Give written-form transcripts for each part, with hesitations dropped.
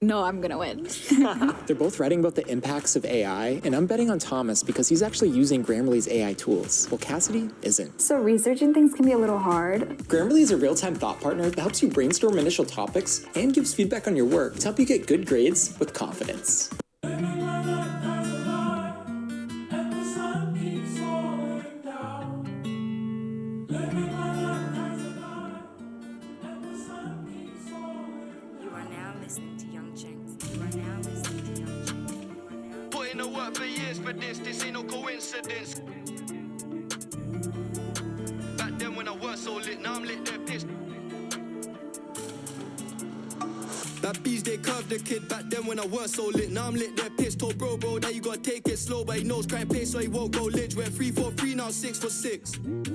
No, I'm gonna win. They're both writing about the impacts of AI, and I'm betting on Thomas because he's actually using Grammarly's AI tools, while Cassidy isn't. So researching things can be a little hard. Grammarly is a real-time thought partner that helps you brainstorm initial topics and gives feedback on your work to help you get good grades with confidence. Putting the work for years for this ain't no coincidence. Back then when I was so lit, now I'm lit, they're pissed. That bees, they curved the kid back then when I weren't so lit. Now I'm lit, they're pissed. Told bro that you gotta take it slow, but he knows cry and pay so he won't go lich. We're 3 for 3, now 6 for 6.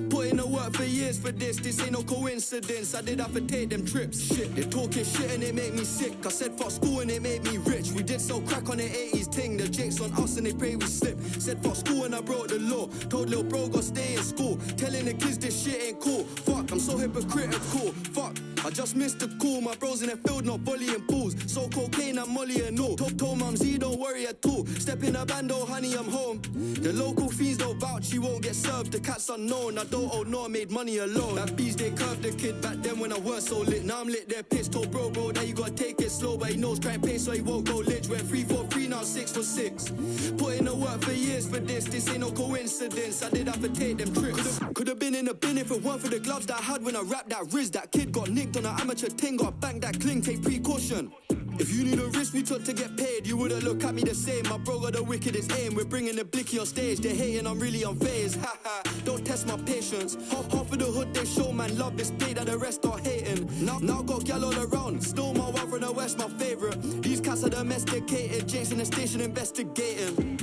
Put in the work for years for this ain't no coincidence. I did have to take them trips. Shit, they talking shit and it made me sick. I said fuck school and it made me rich. We did sell crack on the 80s ting. The jakes on us and they pray we slip. Said fuck school and I broke the law. Told little bro gotta stay in school. Telling the kids this shit ain't cool. Fuck, I'm so hypocritical. Fuck, I just missed the call. My bros in the field not volleying pools. So cocaine and molly and all. Told mum Z don't worry at all. Step in a bando, honey, I'm home. The local fiends don't vouch, she won't get served. The cat's unknown, I don't owe no, I made money alone. That bees, they curved the kid back then when I weren't so lit. Now I'm lit, they're pissed. Told bro that you gotta take it slow, but he knows cry and pay so he won't go lich. We're 3 for 3, now 6 for 6. Put in the work for years for this ain't no coincidence. I did have to take them trips. Could've been in a bin if it weren't for the gloves that I had when I rapped that Riz. That kid got nicked on an amateur ting, got banged that cling, take precaution. If you knew the risk we took to get paid, you wouldn't look at me the same. My bro got the wickedest aim. We're bringing the blicky on stage. They're hating, I'm really unfazed. Haha, don't test my patience. Half of the hood, they show man love this day that the rest are hating. Now got gal all around. Still my wife from the west, my favorite. These cats are domesticated. Jakes in the station investigating.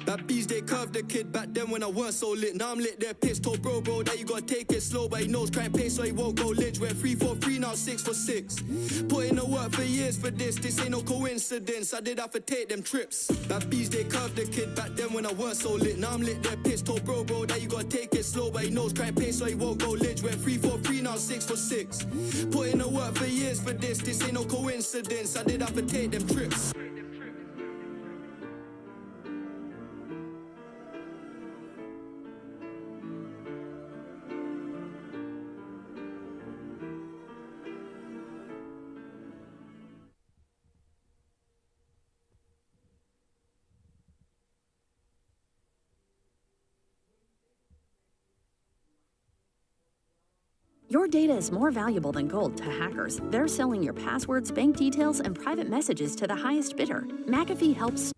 That bees, they curved the kid back then when I weren't so lit. Now I'm lit, they're pissed. Told bro that you gotta take it slow, but he knows cry and pay so he won't go lich. We're 3 for 3, now 6 for 6. Put in the work for years for this ain't no coincidence. I did have to take them trips. That bees, they curved the kid back then when I weren't so lit. Now I'm lit, they're pissed. Told bro that you gotta take it slow, but he knows cry and pay so he won't go lich. We're 3 for 3, now 6 for 6. Put in the work for years for this ain't no coincidence. I did have to take them trips. Your data is more valuable than gold to hackers. They're selling your passwords, bank details, and private messages to the highest bidder. McAfee helps.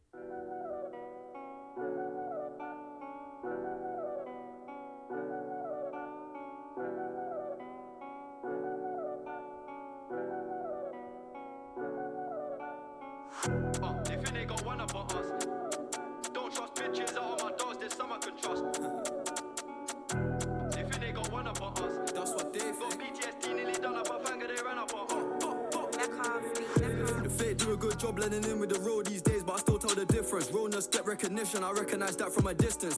They think they got one about us. Don't trust bitches out of my doors, there's some I can trust. They think they got one about us. That's what they think. Got PTSD nearly done up a banger, they ran up on us. The fake do a good job blending in with the road these days, but I still tell the difference. Realness get recognition, I recognize that from a distance.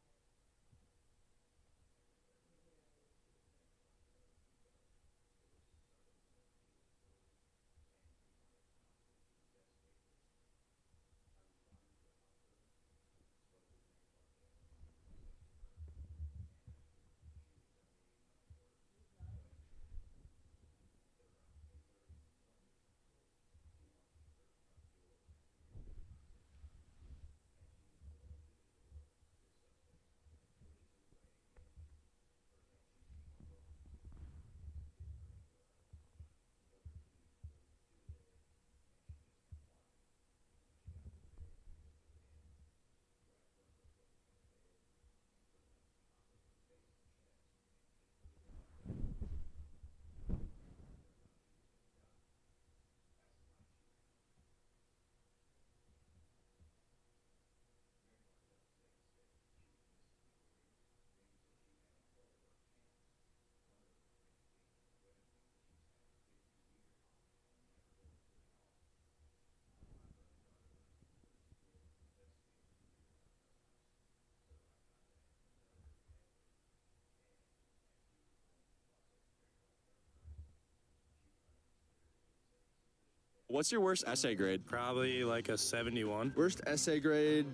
What's your worst essay grade? Probably like a 71. Worst essay grade,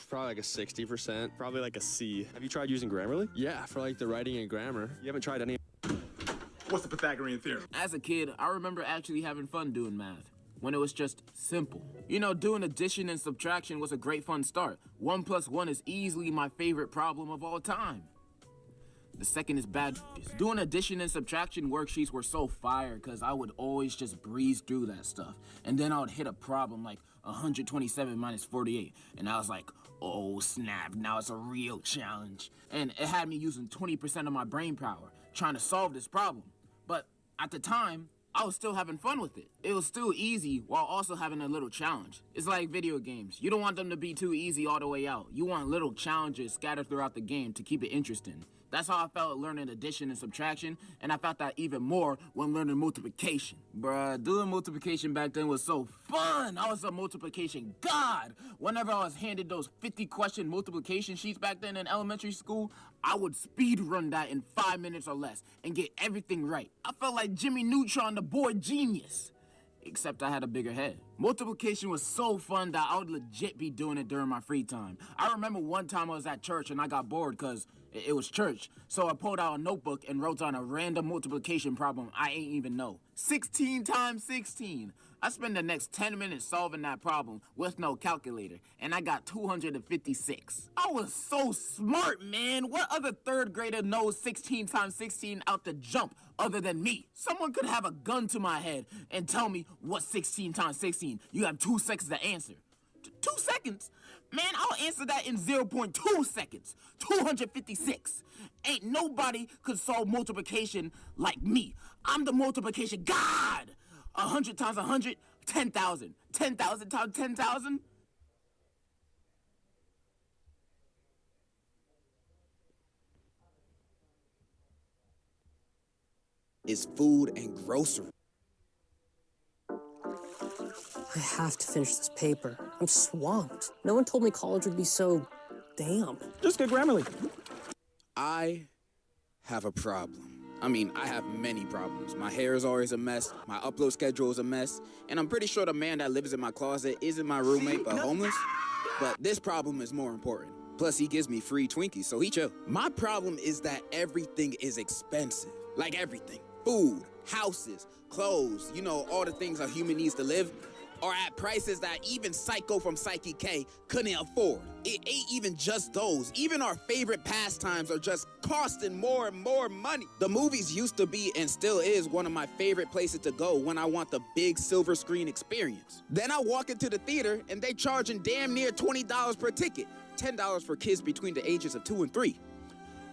probably like a 60%. Probably like a C. Have you tried using Grammarly? Yeah, for like the writing and grammar. You haven't tried any? What's the Pythagorean theorem? As a kid, I remember actually having fun doing math, when it was just simple. You know, doing addition and subtraction was a great fun start. 1 + 1 is easily my favorite problem of all time. The second is bad. Doing addition and subtraction worksheets were so fire because I would always just breeze through that stuff. And then I would hit a problem like 127 minus 48. And I was like, oh snap, now it's a real challenge. And it had me using 20% of my brain power trying to solve this problem. But at the time, I was still having fun with it. It was still easy while also having a little challenge. It's like video games. You don't want them to be too easy all the way out. You want little challenges scattered throughout the game to keep it interesting. That's how I felt learning addition and subtraction, and I felt that even more when learning multiplication. Bruh, doing multiplication back then was so fun! I was a multiplication god! Whenever I was handed those 50-question multiplication sheets back then in elementary school, I would speed run that in 5 minutes or less and get everything right. I felt like Jimmy Neutron, the boy genius. Except I had a bigger head. Multiplication was so fun that I would legit be doing it during my free time. I remember one time I was at church and I got bored because it was church. So I pulled out a notebook and wrote down a random multiplication problem I ain't even know. 16 times 16. I spent the next 10 minutes solving that problem with no calculator, and I got 256. I was so smart, man. What other third grader knows 16 times 16 out the jump other than me? Someone could have a gun to my head and tell me what's 16 times 16. You have 2 seconds to answer. 2 seconds? Man, I'll answer that in 0.2 seconds. 256. Ain't nobody could solve multiplication like me. I'm the multiplication god. 100 times 100, 10,000. 10,000 times 10,000. Is food and grocery. I have to finish this paper. I'm swamped. No one told me college would be so damp. Just get Grammarly. I have a problem. I mean, I have many problems. My hair is always a mess, my upload schedule is a mess, and I'm pretty sure the man that lives in my closet isn't my roommate but homeless. But this problem is more important. Plus, he gives me free Twinkies, so he chill. My problem is that everything is expensive. Like everything. Food, houses, clothes, you know, all the things a human needs to live, are at prices that even Psycho from Psyche K couldn't afford. It ain't even just those. Even our favorite pastimes are just costing more and more money. The movies used to be and still is one of my favorite places to go when I want the big silver screen experience. Then I walk into the theater and they charging damn near $20 per ticket. $10 for kids between the ages of 2 and 3.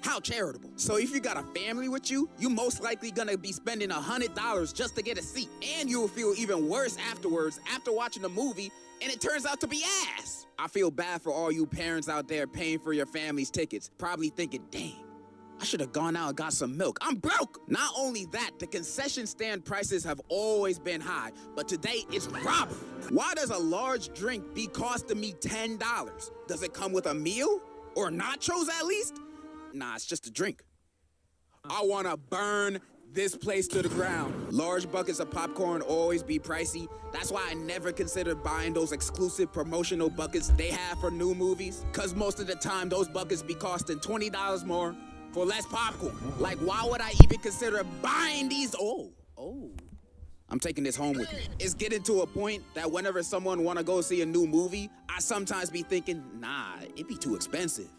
How charitable. So if you got a family with you, you most likely gonna be spending $100 just to get a seat. And you'll feel even worse afterwards after watching the movie and it turns out to be ass. I feel bad for all you parents out there paying for your family's tickets, probably thinking, dang, I should have gone out and got some milk. I'm broke. Not only that, the concession stand prices have always been high, but today it's robbery. Why does a large drink be costing me $10? Does it come with a meal? Or nachos at least? Nah, it's just a drink. I wanna burn this place to the ground. Large buckets of popcorn always be pricey. That's why I never considered buying those exclusive promotional buckets they have for new movies. Cause most of the time, those buckets be costing $20 more for less popcorn. Like, why would I even consider buying these? Oh. I'm taking this home with me. It's getting to a point that whenever someone wanna go see a new movie, I sometimes be thinking, nah, it'd be too expensive.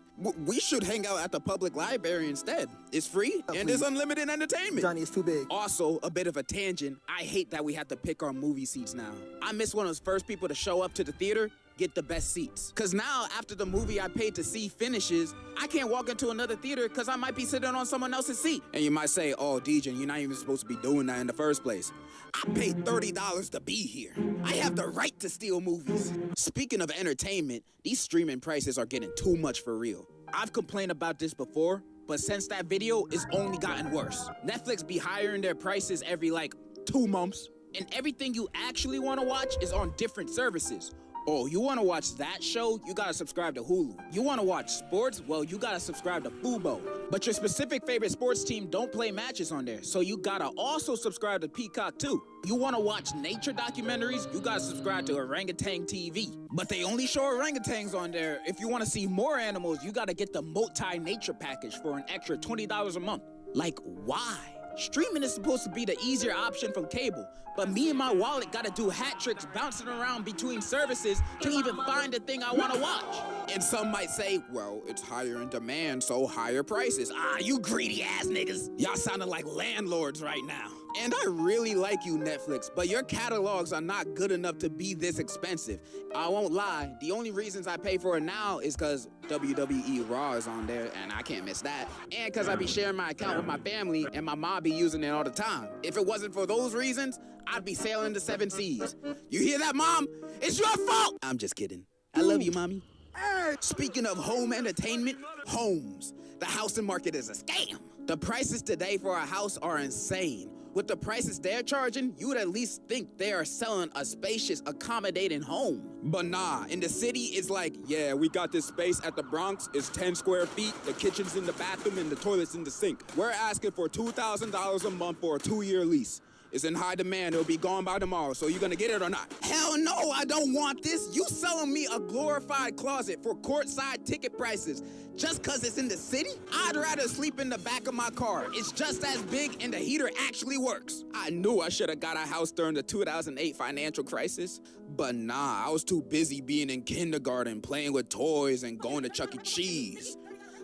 We should hang out at the public library instead. It's free and it's unlimited entertainment. Johnny, it's too big. Also, a bit of a tangent, I hate that we have to pick our movie seats now. I miss one of those first people to show up to the theater, get the best seats. Cause now, after the movie I paid to see finishes, I can't walk into another theater cause I might be sitting on someone else's seat. And you might say, oh, DJ, you're not even supposed to be doing that in the first place. I paid $30 to be here. I have the right to steal movies. Speaking of entertainment, these streaming prices are getting too much for real. I've complained about this before, but since that video, it's only gotten worse. Netflix be hiring their prices every 2 months, and everything you actually want to watch is on different services. Oh, you want to watch that show? You gotta subscribe to Hulu. You want to watch sports? Well, you gotta subscribe to Fubo. But your specific favorite sports team don't play matches on there, so you gotta also subscribe to Peacock too. You want to watch nature documentaries? You gotta subscribe to Orangutan TV. But they only show orangutans on there. If you want to see more animals, you gotta get the multi-nature package for an extra $20 a month. Like, why? Streaming is supposed to be the easier option from cable, but me and my wallet gotta do hat tricks bouncing around between services to even find the thing I wanna watch. And some might say, well, it's higher in demand, so higher prices. Ah, you greedy ass niggas. Y'all sounding like landlords right now. And I really like you, Netflix, but your catalogs are not good enough to be this expensive. I won't lie, the only reasons I pay for it now is because WWE Raw is on there, and I can't miss that. And because I be sharing my account with my family, and my mom be using it all the time. If it wasn't for those reasons, I'd be sailing the 7 seas. You hear that, Mom? It's your fault! I'm just kidding. I love you, Mommy. Speaking of home entertainment, homes. The housing market is a scam. The prices today for a house are insane. With the prices they're charging, you would at least think they are selling a spacious, accommodating home. But nah, in the city, it's like, yeah, we got this space at the Bronx. It's 10 square feet, the kitchen's in the bathroom, and the toilet's in the sink. We're asking for $2,000 a month for a 2-year lease. It's in high demand. It'll be gone by tomorrow, so you gonna get it or not? Hell no, I don't want this. You selling me a glorified closet for courtside ticket prices just cause it's in the city? I'd rather sleep in the back of my car. It's just as big and the heater actually works. I knew I should have got a house during the 2008 financial crisis, but nah, I was too busy being in kindergarten, playing with toys and going to Chuck E. Cheese.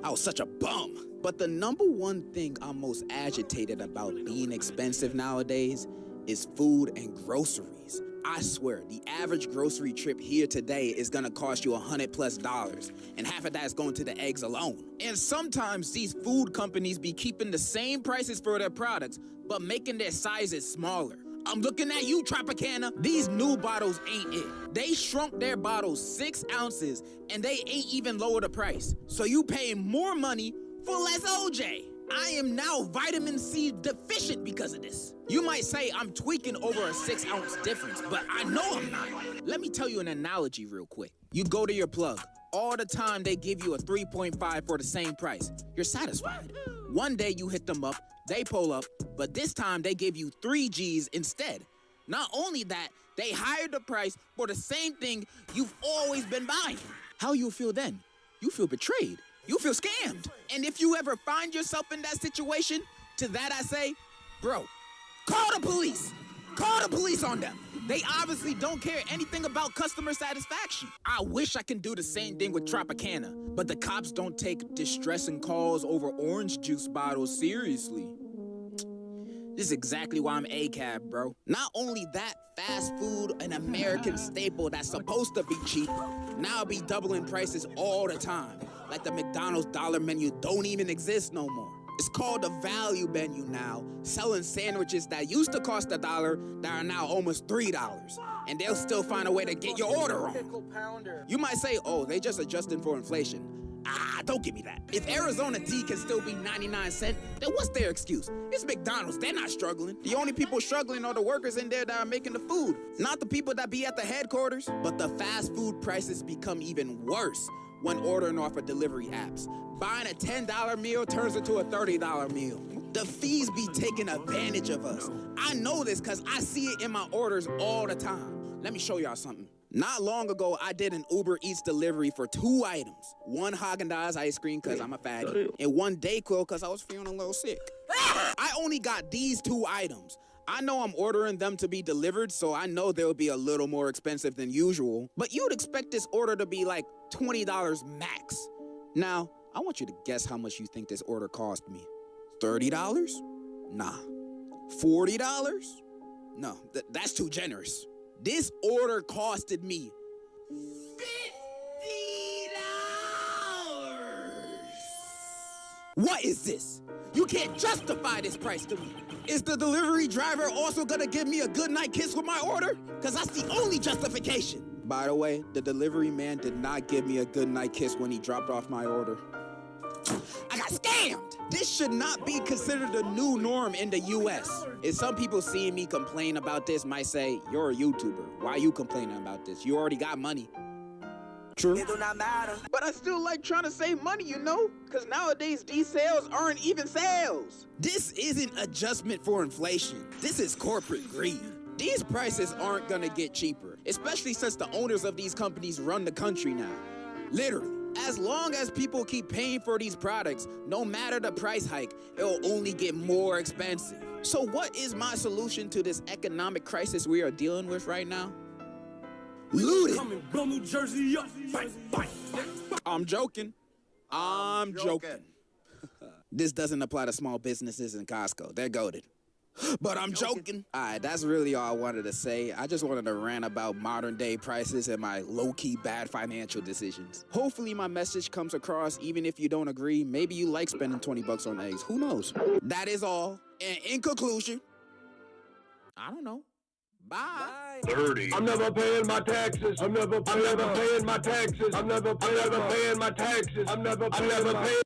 I was such a bum. But the number one thing I'm most agitated about being expensive nowadays is food and groceries. I swear, the average grocery trip here today is gonna cost you $100+, and half of that is going to the eggs alone. And sometimes these food companies be keeping the same prices for their products, but making their sizes smaller. I'm looking at you, Tropicana. These new bottles ain't it. They shrunk their bottles 6 ounces, and they ain't even lower the price. So you paying more money for less OJ. I am now vitamin C deficient because of this. You might say I'm tweaking over a 6-ounce difference, but I know I'm not. Let me tell you an analogy real quick. You go to your plug. All the time they give you a 3.5 for the same price. You're satisfied. One day you hit them up, they pull up, but this time they give you 3 G's instead. Not only that, they hired the price for the same thing you've always been buying. How you feel then? You feel betrayed. You feel scammed. And if you ever find yourself in that situation, to that I say, bro, call the police. Call the police on them. They obviously don't care anything about customer satisfaction. I wish I can do the same thing with Tropicana, but the cops don't take distressing calls over orange juice bottles seriously. This is exactly why I'm ACAB, bro. Not only that, fast food, an American staple that's supposed to be cheap, now be doubling prices all the time. Like the McDonald's dollar menu don't even exist no more. It's called the value menu now, selling sandwiches that used to cost $1 that are now almost $3. And they'll still find a way to get your order wrong. You might say, oh, they just adjusting for inflation. Ah, don't give me that. If Arizona tea can still be 99 cents, then what's their excuse? It's McDonald's, they're not struggling. The only people struggling are the workers in there that are making the food, not the people that be at the headquarters. But the fast food prices become even worse when ordering off of delivery apps. Buying a $10 meal turns into a $30 meal. The fees be taking advantage of us. I know this because I see it in my orders all the time. Let me show y'all something. Not long ago, I did an Uber Eats delivery for 2 items. 1 Haagen-Dazs ice cream because I'm a faggot, and 1 Dayquil because I was feeling a little sick. I only got these 2 items. I know I'm ordering them to be delivered, so I know they'll be a little more expensive than usual, but you'd expect this order to be like $20 max. Now, I want you to guess how much you think this order cost me. $30? Nah. $40? No, that's too generous. This order costed me $50. What is this? You can't justify this price to me. Is the delivery driver also gonna give me a goodnight kiss with my order? Cause that's the only justification. By the way, the delivery man did not give me a goodnight kiss when he dropped off my order. I got scammed. This should not be considered a new norm in the US. If some people seeing me complain about this might say, you're a YouTuber. Why are you complaining about this? You already got money. True. It do not matter. But I still like trying to save money, you know? Because nowadays, these sales aren't even sales. This isn't adjustment for inflation. This is corporate greed. These prices aren't gonna get cheaper, especially since the owners of these companies run the country now. Literally. As long as people keep paying for these products, no matter the price hike, it'll only get more expensive. So what is my solution to this economic crisis we are dealing with right now? Loot it. I'm joking. I'm joking. This doesn't apply to small businesses in Costco. They're goated. But I'm joking. All right, that's really all I wanted to say. I just wanted to rant about modern day prices and my low-key bad financial decisions. Hopefully my message comes across even if you don't agree. Maybe you like spending 20 bucks on eggs. Who knows? That is all. And in conclusion, I don't know. Bye. 30. I'm never paying my taxes. I'm never paying my taxes. I'm never paying my taxes. I'm never paying